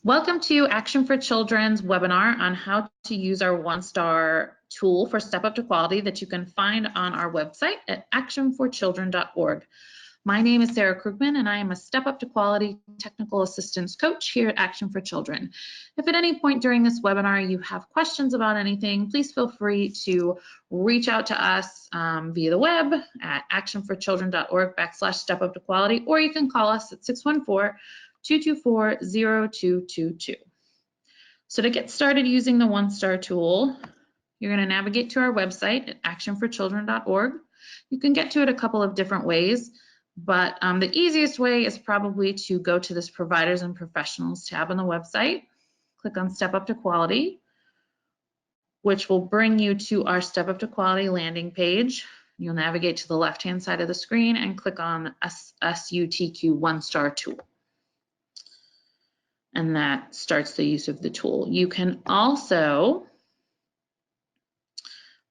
Welcome to Action for Children's webinar on how to use our one-star tool for Step Up to Quality that you can find on our website at actionforchildren.org. My name is Sarah Krugman and I am a Step Up to Quality Technical Assistance Coach here at Action for Children. If at any point during this webinar you have questions about anything, please feel free to reach out to us via the web at actionforchildren.org/step up to quality, or you can call us at 614-224-0222. So to get started using the one-star tool, you're going to navigate to our website at actionforchildren.org. You can get to it a couple of different ways, but the easiest way is probably to go to this Providers and Professionals tab on the website, click on Step Up to Quality, which will bring you to our Step Up to Quality landing page. You'll navigate to the left-hand side of the screen and click on SUTQ one-star tool. And that starts the use of the tool. You can also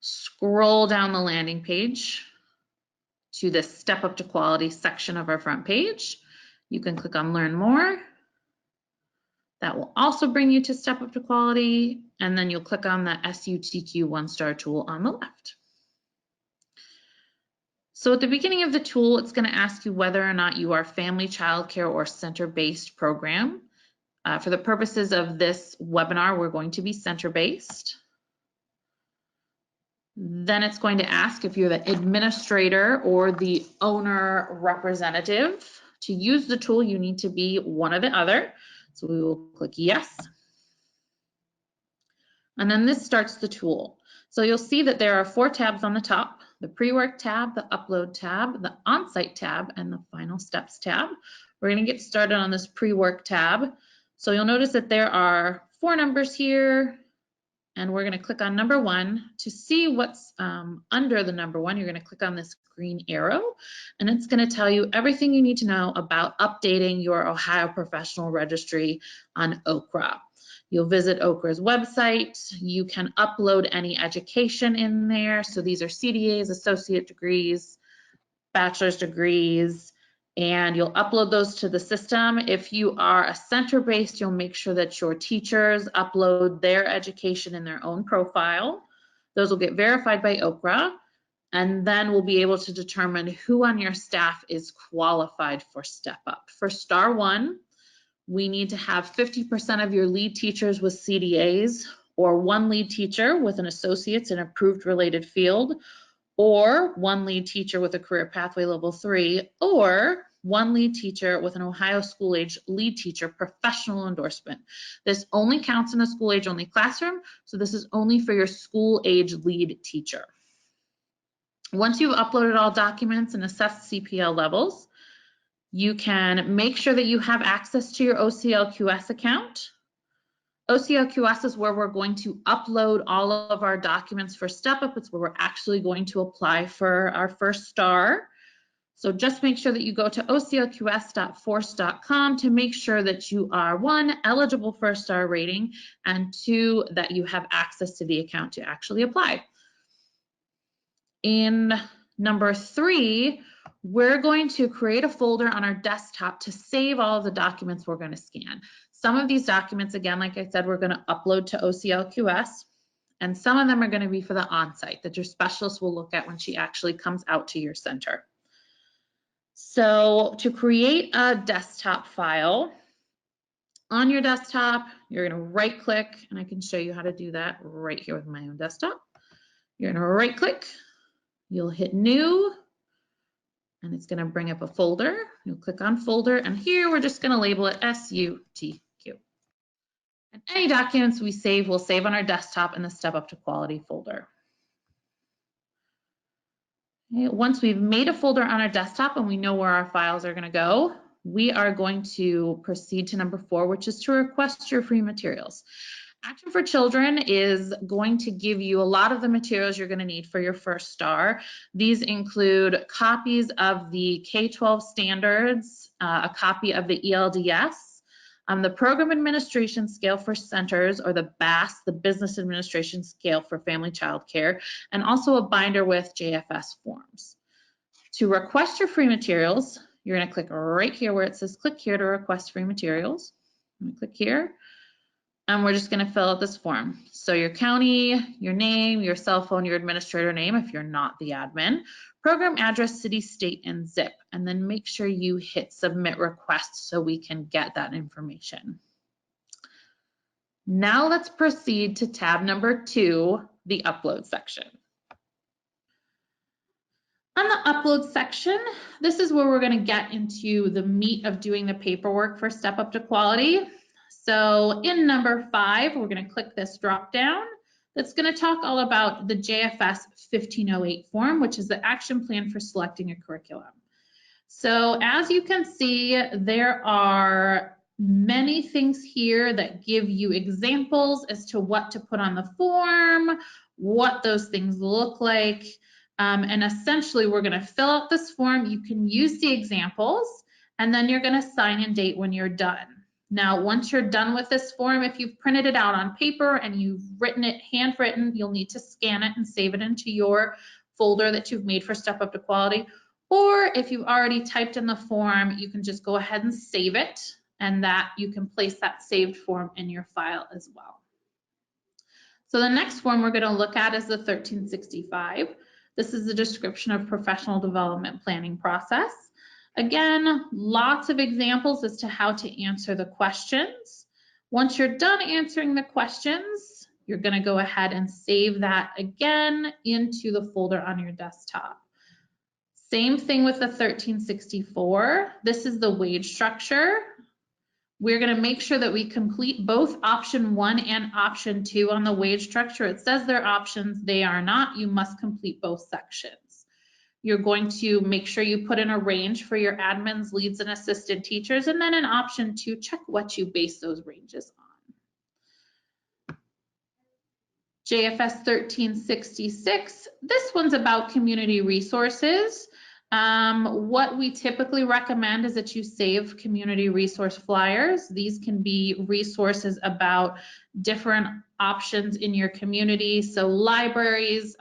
scroll down the landing page to the Step Up to Quality section of our front page. You can click on Learn More. That will also bring you to Step Up to Quality, and then you'll click on the SUTQ one-star tool on the left. So at the beginning of the tool, it's going to ask you whether or not you are family, childcare, or center-based program. For the purposes of this webinar, we're going to be center-based. Then it's going to ask if you're the administrator or the owner representative. To use the tool, you need to be one or the other. So we will click yes. And then this starts the tool. So you'll see that there are 4 tabs on the top: the Prework tab, the Upload tab, the On-Site tab, and the Final Steps tab. We're going to get started on this Prework tab. So you'll notice that there are 4 numbers here, and we're going to click on number 1. To see what's under the number 1, you're going to click on this green arrow, and it's going to tell you everything you need to know about updating your Ohio Professional Registry on OCRA. You'll visit OCRA's website. You can upload any education in there. So these are CDAs, associate degrees, bachelor's degrees, and you'll upload those to the system. If you are a center-based, you'll make sure that your teachers upload their education in their own profile. Those will get verified by OCRA, and then we'll be able to determine who on your staff is qualified for Step Up. For Star 1, we need to have 50% of your lead teachers with CDAs, or 1 lead teacher with an associate's in approved related field, or 1 lead teacher with a career pathway level 3, or 1 lead teacher with an Ohio school age lead teacher professional endorsement. This only counts in a school age only classroom, so this is only for your school age lead teacher. Once you've uploaded all documents and assessed CPL levels, you can make sure that you have access to your OCLQS account. OCLQS is where we're going to upload all of our documents for Step Up. It's where we're actually going to apply for our first star. So just make sure that you go to oclqs.force.com to make sure that you are 1, eligible for a star rating, and 2, that you have access to the account to actually apply. In number 3, we're going to create a folder on our desktop to save all of the documents we're going to scan. Some of these documents, again, like I said, we're going to upload to OCLQS, and some of them are going to be for the on-site that your specialist will look at when she actually comes out to your center. So to create a desktop file, on your desktop, you're going to right-click, and I can show you how to do that right here with my own desktop. You're going to right-click, you'll hit New, and it's going to bring up a folder. You'll click on Folder, and here we're just going to label it SUTQ. And any documents we save, we'll save on our desktop in the Step Up to Quality folder. Okay, once we've made a folder on our desktop and we know where our files are going to go, we are going to proceed to number 4, which is to request your free materials. Action for Children is going to give you a lot of the materials you're going to need for your first star. These include copies of the K-12 standards, a copy of the ELDS, the Program Administration Scale for Centers, or the BAS, the Business Administration Scale for Family Child Care, and also a binder with JFS forms. To request your free materials, you're going to click right here where it says click here to request free materials. I'm gonna click here. And we're just gonna fill out this form. So your county, your name, your cell phone, your administrator name if you're not the admin, program address, city, state, and zip. And then make sure you hit submit request so we can get that information. Now let's proceed to tab number 2, the upload section. On the upload section, this is where we're going to get into the meat of doing the paperwork for Step Up to Quality. So in number 5, we're going to click this drop down. That's going to talk all about the JFS 1508 form, which is the action plan for selecting a curriculum. So as you can see, there are many things here that give you examples as to what to put on the form, what those things look like. And essentially, we're going to fill out this form. You can use the examples, and then you're going to sign and date when you're done. Now, once you're done with this form, if you've printed it out on paper and you've written it handwritten, you'll need to scan it and save it into your folder that you've made for Step Up to Quality. Or if you've already typed in the form, you can just go ahead and save it, and that you can place that saved form in your file as well. So the next form we're going to look at is the 1365. This is the description of professional development planning process. Again, lots of examples as to how to answer the questions. Once you're done answering the questions, you're going to go ahead and save that again into the folder on your desktop. Same thing with the 1364. This is the wage structure. We're going to make sure that we complete both option 1 and option 2 on the wage structure. It says they're options, they are not. You must complete both sections. You're going to make sure you put in a range for your admins, leads, and assistant teachers, and then in option 2, check what you base those ranges on. JFS 1366, this one's about community resources. What we typically recommend is that you save community resource flyers. These can be resources about different options in your community, so libraries,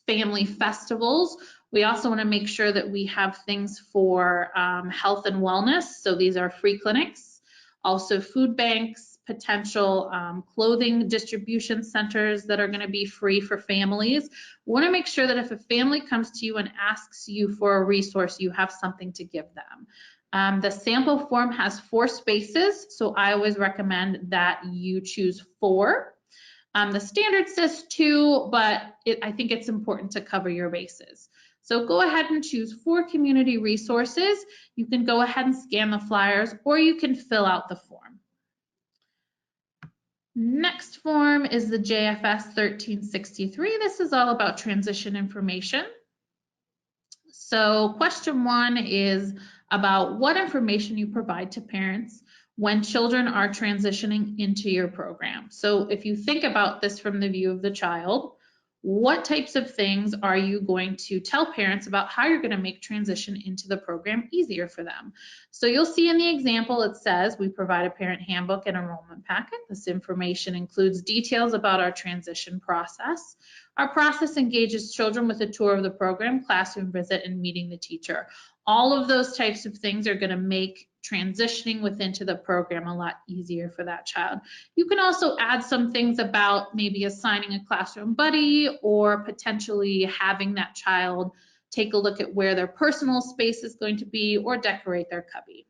family festivals. We also want to make sure that we have things for health and wellness. So these are free clinics, also food banks, potential clothing distribution centers that are going to be free for families. We want to make sure that if a family comes to you and asks you for a resource, you have something to give them. The sample form has 4 spaces, so I always recommend that you choose 4. The standard says 2, but I think it's important to cover your bases. So go ahead and choose 4 community resources. You can go ahead and scan the flyers, or you can fill out the form. Next form is the JFS 1363. This is all about transition information. So question 1 is about what information you provide to parents when children are transitioning into your program. So if you think about this from the view of the child, what types of things are you going to tell parents about how you're going to make transition into the program easier for them? So you'll see in the example, it says we provide a parent handbook and enrollment packet. This information includes details about our transition process. Our process engages children with a tour of the program, classroom visit, and meeting the teacher. All of those types of things are going to make transitioning into the program a lot easier for that child. You can also add some things about maybe assigning a classroom buddy or potentially having that child take a look at where their personal space is going to be or decorate their cubby.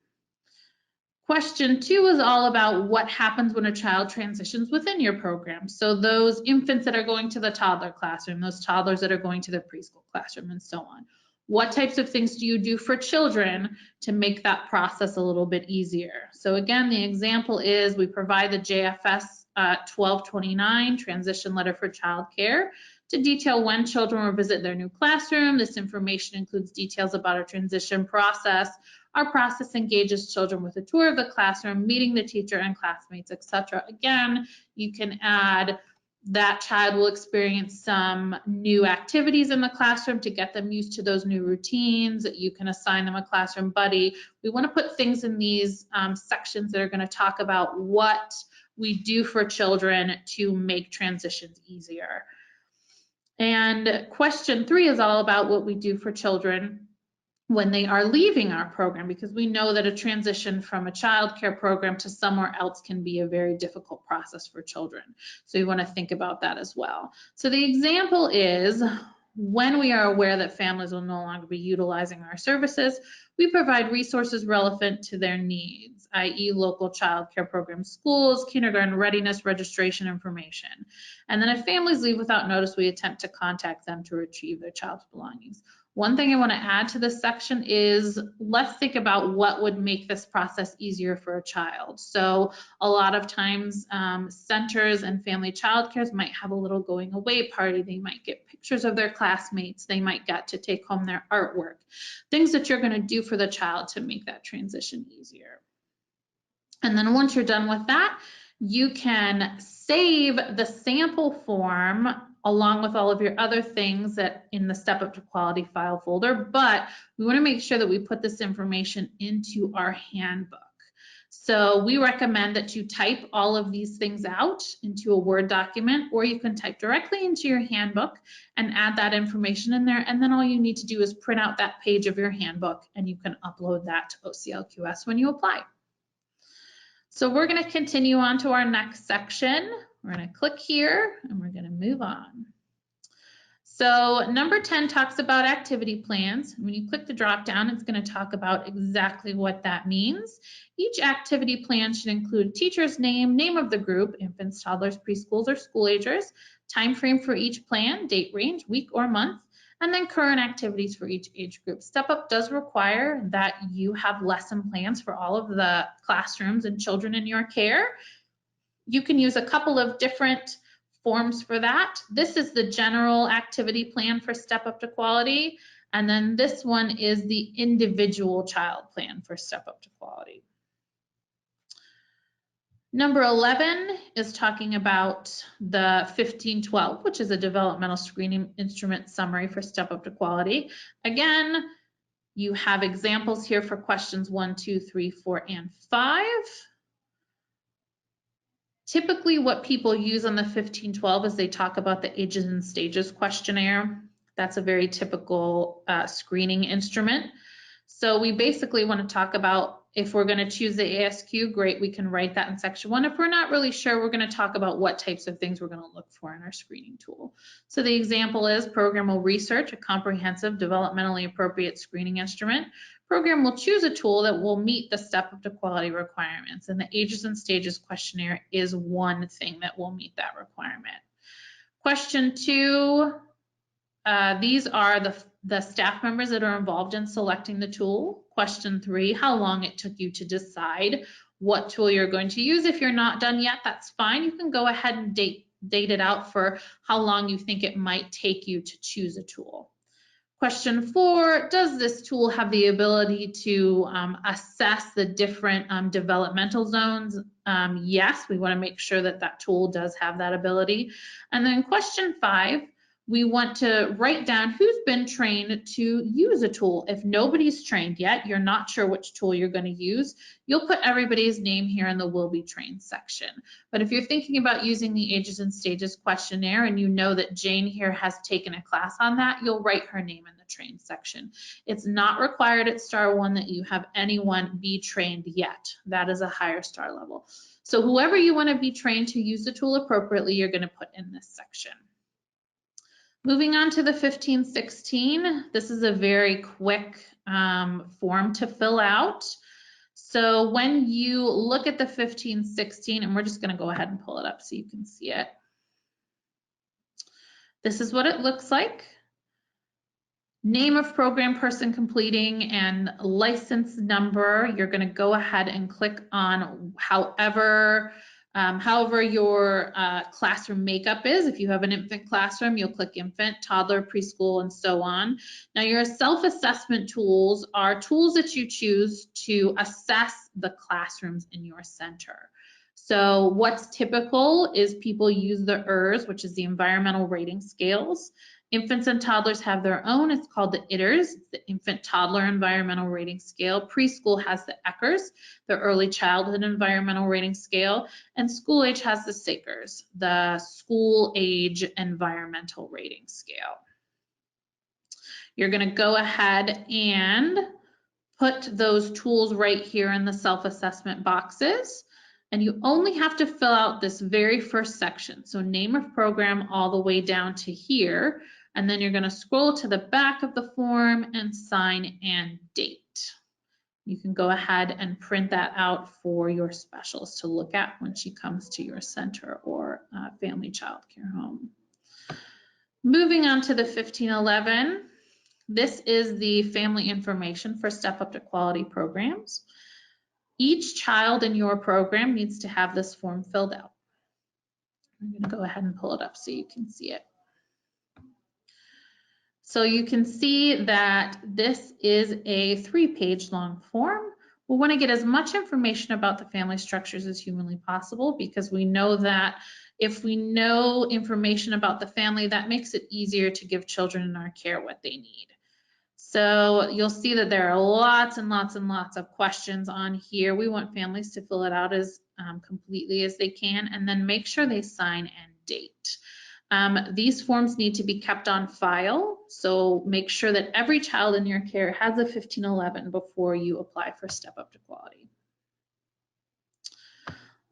Question 2 is all about what happens when a child transitions within your program. So those infants that are going to the toddler classroom, those toddlers that are going to the preschool classroom, and so on. What types of things do you do for children to make that process a little bit easier? So again, the example is we provide the JFS 1229 transition letter for child care to detail when children will visit their new classroom. This information includes details about our transition process. Our process engages children with a tour of the classroom, meeting the teacher and classmates, etc. Again, you can add that child will experience some new activities in the classroom to get them used to those new routines. You can assign them a classroom buddy. We want to put things in these sections that are going to talk about what we do for children to make transitions easier. And question 3 is all about what we do for children when they are leaving our program, because we know that a transition from a child care program to somewhere else can be a very difficult process for children. So you want to think about that as well. So the example is, when we are aware that families will no longer be utilizing our services, we provide resources relevant to their needs, i.e. local child care programs, schools, kindergarten readiness, registration information. And then if families leave without notice, we attempt to contact them to retrieve their child's belongings. One thing I want to add to this section is, let's think about what would make this process easier for a child. So a lot of times centers and family child cares might have a little going away party. They might get pictures of their classmates. They might get to take home their artwork, things that you're going to do for the child to make that transition easier. And then once you're done with that, you can save the sample form along with all of your other things that in the Step Up to Quality file folder, but we want to make sure that we put this information into our handbook. So we recommend that you type all of these things out into a Word document, or you can type directly into your handbook and add that information in there, and then all you need to do is print out that page of your handbook and you can upload that to OCLQS when you apply. So we're going to continue on to our next section. We're going to click here and we're going to move on. So number 10 talks about activity plans. When you click the drop down, it's going to talk about exactly what that means. Each activity plan should include teacher's name, name of the group, infants, toddlers, preschools, or school agers, time frame for each plan, date range, week or month, and then current activities for each age group. Step Up does require that you have lesson plans for all of the classrooms and children in your care. You can use a couple of different forms for that. This is the general activity plan for Step Up to Quality, and then this one is the individual child plan for Step Up to Quality. Number 11 is talking about the 1512, which is a developmental screening instrument summary for Step Up to Quality. Again, you have examples here for questions 1, 2, 3, 4, and 5. Typically what people use on the 1512 is they talk about the ages and stages questionnaire. That's a very typical screening instrument. So we basically want to talk about, if we're going to choose the ASQ, great, we can write that in section 1. If we're not really sure, we're going to talk about what types of things we're going to look for in our screening tool. So the example is, program will research a comprehensive, developmentally appropriate screening instrument. Program will choose a tool that will meet the Step Up to Quality requirements, and the ages and stages questionnaire is one thing that will meet that requirement. Question 2, these are the staff members that are involved in selecting the tool. Question 3, how long it took you to decide what tool you're going to use. If you're not done yet, that's fine. You can go ahead and date it out for how long you think it might take you to choose a tool. Question 4, does this tool have the ability to assess the different developmental zones? Yes, we want to make sure that that tool does have that ability. And then question 5, we want to write down who's been trained to use a tool. If nobody's trained yet, you're not sure which tool you're going to use, you'll put everybody's name here in the will be trained section. But if you're thinking about using the ages and stages questionnaire and you know that Jane here has taken a class on that, you'll write her name in the trained section. It's not required at star 1 that you have anyone be trained yet. That is a higher star level. So whoever you want to be trained to use the tool appropriately, you're going to put in this section. Moving on to the 1516, this is a very quick form to fill out. So when you look at the 1516, and we're just going to go ahead and pull it up so you can see it. This is what it looks like. Name of program, person completing, and license number. You're going to go ahead and click on however your classroom makeup is. If you have an infant classroom, you'll click infant, toddler, preschool, and so on. Now your self-assessment tools are tools that you choose to assess the classrooms in your center. So what's typical is people use the ERS, which is the environmental rating scales. Infants and toddlers have their own. It's called the ITERS, it's the Infant Toddler Environmental Rating Scale. Preschool has the ECHRS, the Early Childhood Environmental Rating Scale, and school age has the SACRS, the School Age Environmental Rating Scale. You're going to go ahead and put those tools right here in the self-assessment boxes. And you only have to fill out this very first section. So name of program all the way down to here. And then you're going to scroll to the back of the form and sign and date. You can go ahead and print that out for your specialist to look at when she comes to your center or family child care home. Moving on to the 1511. This is the family information for Step Up to Quality programs. Each child in your program needs to have this form filled out. I'm going to go ahead and pull it up so you can see it. So you can see that this is a 3-page long form. We want to get as much information about the family structures as humanly possible, because we know that if we know information about the family, that makes it easier to give children in our care what they need. So you'll see that there are lots and lots and lots of questions on here. We want families to fill it out as completely as they can, and then make sure they sign and date. These forms need to be kept on file, so make sure that every child in your care has a 1511 before you apply for Step Up to Quality.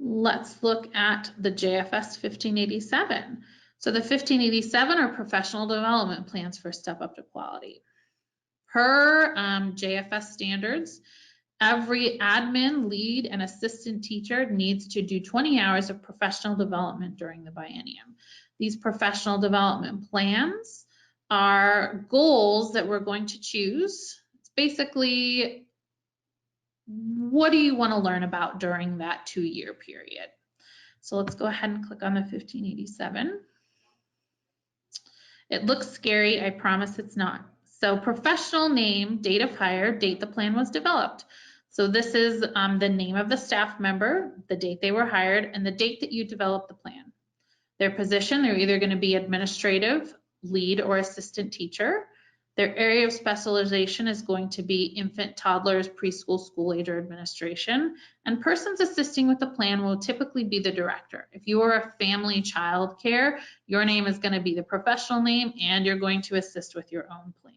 Let's look at the JFS 1587. So the 1587 are professional development plans for Step Up to Quality. Per JFS standards, every admin, lead, and assistant teacher needs to do 20 hours of professional development during the biennium. These professional development plans are goals that we're going to choose. It's basically, what do you want to learn about during that 2-year period? So let's go ahead and click on the 1587. It looks scary, I promise it's not. So professional name, date of hire, date the plan was developed. So this is the name of the staff member, the date they were hired, and the date that you developed the plan. Their position, they're either going to be administrative, lead, or assistant teacher. Their area of specialization is going to be infant, toddlers, preschool, school age, or administration. And persons assisting with the plan will typically be the director. If you are a family child care, your name is going to be the professional name, and you're going to assist with your own plan.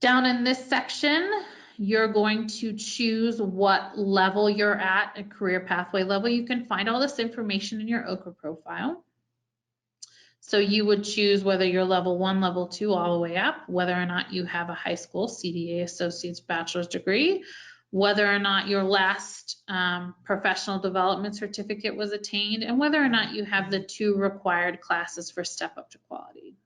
Down in this section, you're going to choose what level you're at, a career pathway level. You can find all this information in your OCRA profile. So you would choose whether you're level 1, level 2, all the way up, whether or not you have a high school CDA associate's bachelor's degree, whether or not your last professional development certificate was attained, and whether or not you have the 2 required classes for Step Up to Quality.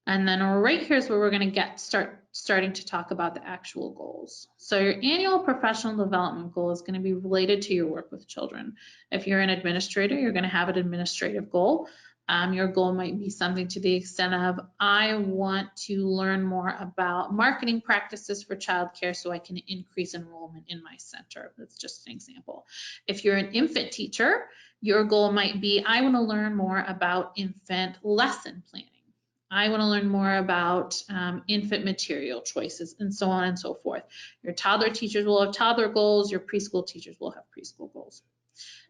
And then right here is where we're going to starting to talk about the actual goals. So your annual professional development goal is going to be related to your work with children. If you're an administrator, you're going to have an administrative goal. Your goal might be something to the extent of, I want to learn more about marketing practices for childcare so I can increase enrollment in my center. That's just an example. If you're an infant teacher, your goal might be, I want to learn more about infant lesson planning. I want to learn more about infant material choices, and so on and so forth. Your toddler teachers will have toddler goals. Your preschool teachers will have preschool goals.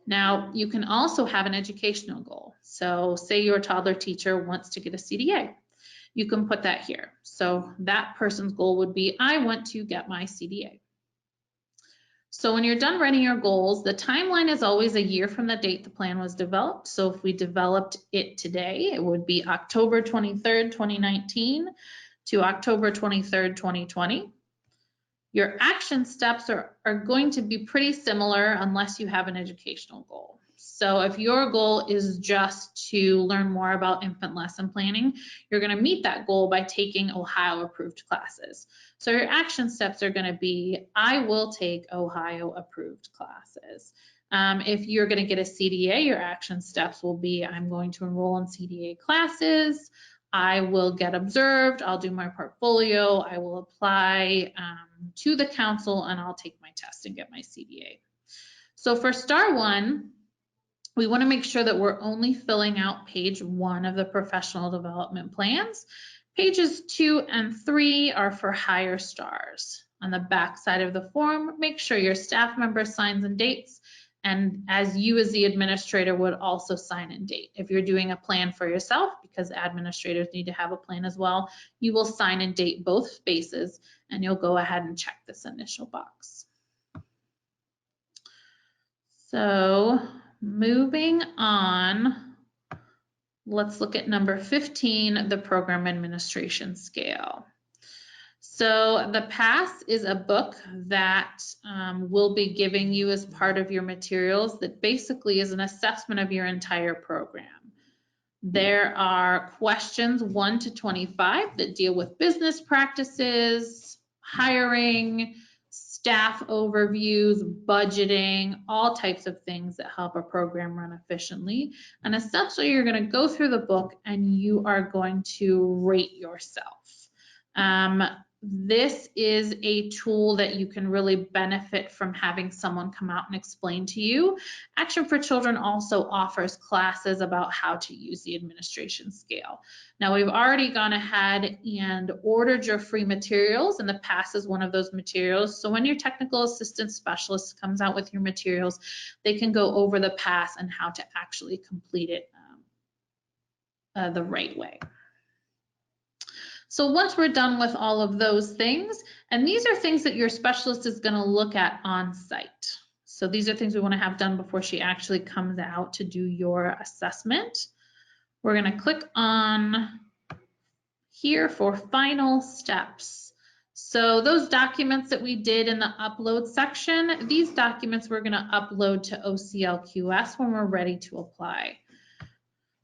Now, you can also have an educational goal. So say your toddler teacher wants to get a CDA. You can put that here. So that person's goal would be, I want to get my CDA. So when you're done writing your goals, the timeline is always a year from the date the plan was developed. So if we developed it today, it would be October 23rd, 2019 to October 23rd, 2020. Your action steps are going to be pretty similar unless you have an educational goal. So if your goal is just to learn more about infant lesson planning, you're going to meet that goal by taking Ohio approved classes. So your action steps are going to be, I will take Ohio approved classes. If you're going to get a CDA, your action steps will be, I'm going to enroll in CDA classes. I will get observed, I'll do my portfolio, I will apply to the council, and I'll take my test and get my CDA. So for Star 1, we want to make sure that we're only filling out page 1 of the professional development plans. Pages 2 and 3 are for higher stars. On the back side of the form, make sure your staff member signs and dates, And as you as the administrator would also sign and date. If you're doing a plan for yourself, because administrators need to have a plan as well, you will sign and date both spaces, and you'll go ahead and check this initial box. So moving on, let's look at number 15, the program administration scale. So the PASS is a book that we'll be giving you as part of your materials that basically is an assessment of your entire program. There are questions 1 to 25 that deal with business practices, hiring, staff overviews, budgeting, all types of things that help a program run efficiently. And essentially, you're going to go through the book and you are going to rate yourself. This is a tool that you can really benefit from having someone come out and explain to you. Action for Children also offers classes about how to use the administration scale. Now, we've already gone ahead and ordered your free materials, and the PASS is one of those materials. So when your technical assistance specialist comes out with your materials, they can go over the PASS and how to actually complete it the right way. So once we're done with all of those things, and these are things that your specialist is going to look at on site. So these are things we want to have done before she actually comes out to do your assessment. We're going to click on here for final steps. So those documents that we did in the upload section, these documents we're going to upload to OCLQS when we're ready to apply.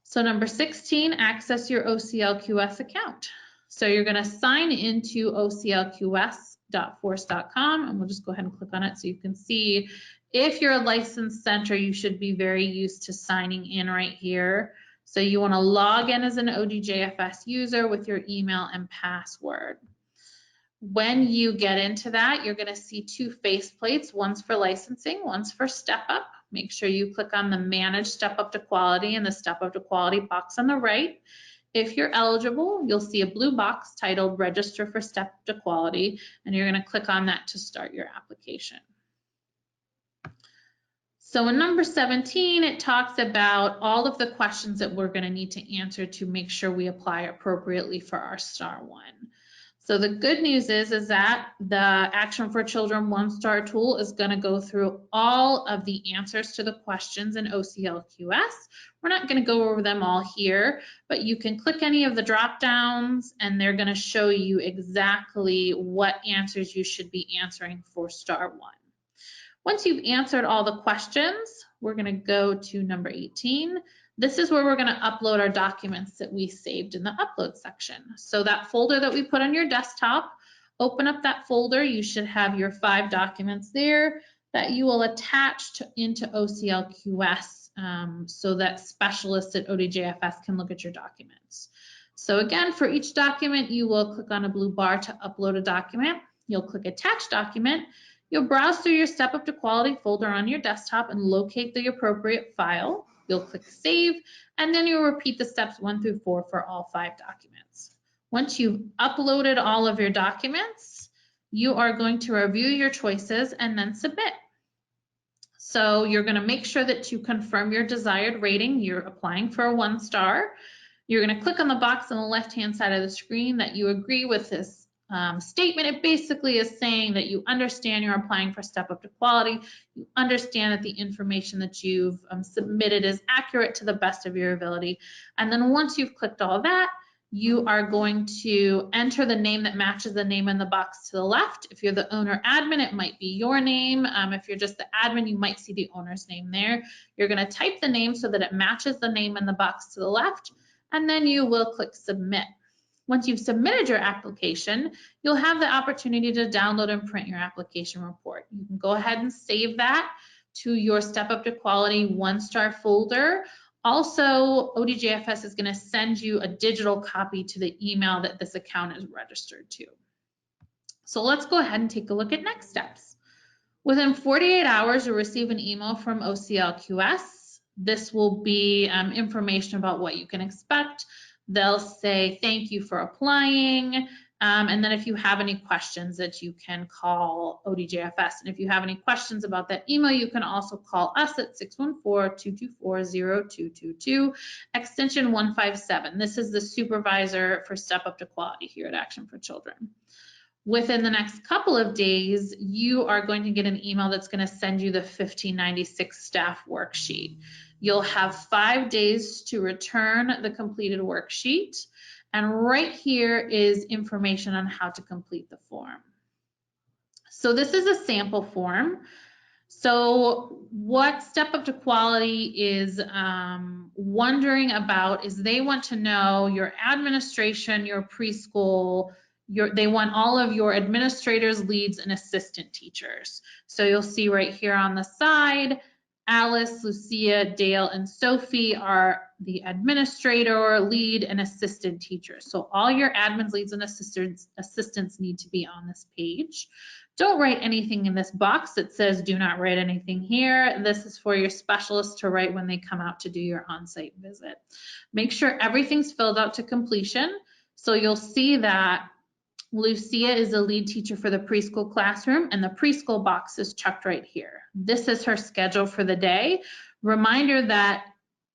So number 16, access your OCLQS account. So you're going to sign into oclqs.force.com, and we'll just go ahead and click on it so you can see if you're a licensed center, you should be very used to signing in right here. So you want to log in as an ODJFS user with your email and password. When you get into that, you're going to see 2 faceplates. One's for licensing, one's for Step Up. Make sure you click on the Manage Step Up to Quality and the Step Up to Quality box on the right. If you're eligible, you'll see a blue box titled Register for Step Up to Quality, and you're going to click on that to start your application. So in number 17, it talks about all of the questions that we're going to need to answer to make sure we apply appropriately for our Star 1. So the good news is that the Action for Children 1-Star tool is going to go through all of the answers to the questions in OCLQS. We're not going to go over them all here, but you can click any of the drop downs and they're going to show you exactly what answers you should be answering for Star 1. Once you've answered all the questions, we're going to go to number 18. This is where we're going to upload our documents that we saved in the upload section. So that folder that we put on your desktop, open up that folder. You should have your 5 documents there that you will attach into OCLQS so that specialists at ODJFS can look at your documents. So again, for each document, you will click on a blue bar to upload a document. You'll click Attach Document. You'll browse through your Step Up to Quality folder on your desktop and locate the appropriate file. You'll click Save, and then you'll repeat the steps 1 through 4 for all 5 documents. Once you've uploaded all of your documents, you are going to review your choices and then submit. So you're going to make sure that you confirm your desired rating. You're applying for a 1-star. You're going to click on the box on the left-hand side of the screen that you agree with this statement. It basically is saying that you understand you're applying for Step Up to Quality. You understand that the information that you've submitted is accurate to the best of your ability. And then once you've clicked all that, you are going to enter the name that matches the name in the box to the left. If you're the owner admin, it might be your name. If you're just the admin, you might see the owner's name there. You're going to type the name so that it matches the name in the box to the left, and then you will click Submit. Once you've submitted your application, you'll have the opportunity to download and print your application report. You can go ahead and save that to your Step Up to Quality 1-star folder. Also, ODJFS is going to send you a digital copy to the email that this account is registered to. So let's go ahead and take a look at next steps. Within 48 hours, you'll receive an email from OCLQS. This will be information about what you can expect. They'll say, thank you for applying. And then if you have any questions that you can call ODJFS. And if you have any questions about that email, you can also call us at 614-224-0222, extension 157. This is the supervisor for Step Up to Quality here at Action for Children. Within the next couple of days, you are going to get an email that's going to send you the 1596 staff worksheet. You'll have 5 days to return the completed worksheet. And right here is information on how to complete the form. So this is a sample form. So what Step Up to Quality is wondering about is they want to know your administration, your preschool, they want all of your administrators, leads, and assistant teachers. So you'll see right here on the side, Alice, Lucia, Dale, and Sophie are the administrator, lead, and assistant teachers. So all your admins, leads, and assistants need to be on this page. Don't write anything in this box that says do not write anything here. This is for your specialists to write when they come out to do your on-site visit. Make sure everything's filled out to completion. So you'll see that Lucia is the lead teacher for the preschool classroom, and the preschool box is checked right here. This is her schedule for the day. Reminder that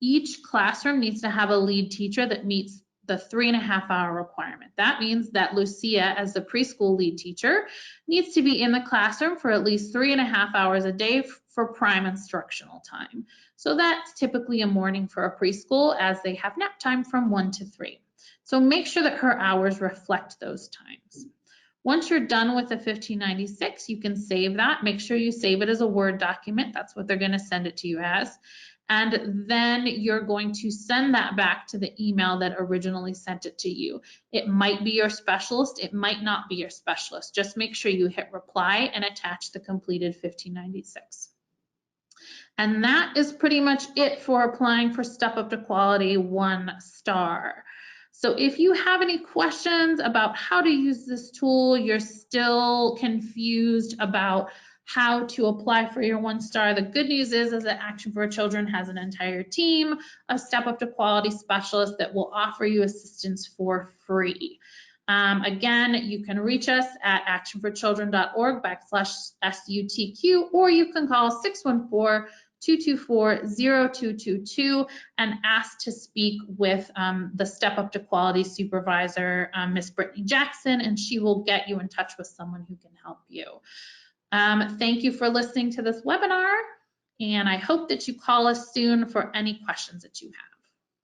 each classroom needs to have a lead teacher that meets the 3.5-hour requirement. That means that Lucia, as the preschool lead teacher, needs to be in the classroom for at least 3.5 hours a day for prime instructional time. So that's typically a morning for a preschool, as they have nap time from 1 to 3. So make sure that her hours reflect those times. Once you're done with the 1596, you can save that. Make sure you save it as a Word document. That's what they're going to send it to you as. And then you're going to send that back to the email that originally sent it to you. It might be your specialist. It might not be your specialist. Just make sure you hit reply and attach the completed 1596. And that is pretty much it for applying for Step Up to Quality 1-star. So if you have any questions about how to use this tool, you're still confused about how to apply for your 1-star, the good news is that Action for Children has an entire team of Step Up to Quality specialists that will offer you assistance for free. Again, you can reach us at actionforchildren.org/SUTQ, or you can call 614-224-0222 and ask to speak with the Step Up to Quality supervisor, Miss Brittany Jackson, and she will get you in touch with someone who can help you. Thank you for listening to this webinar, and I hope that you call us soon for any questions that you have.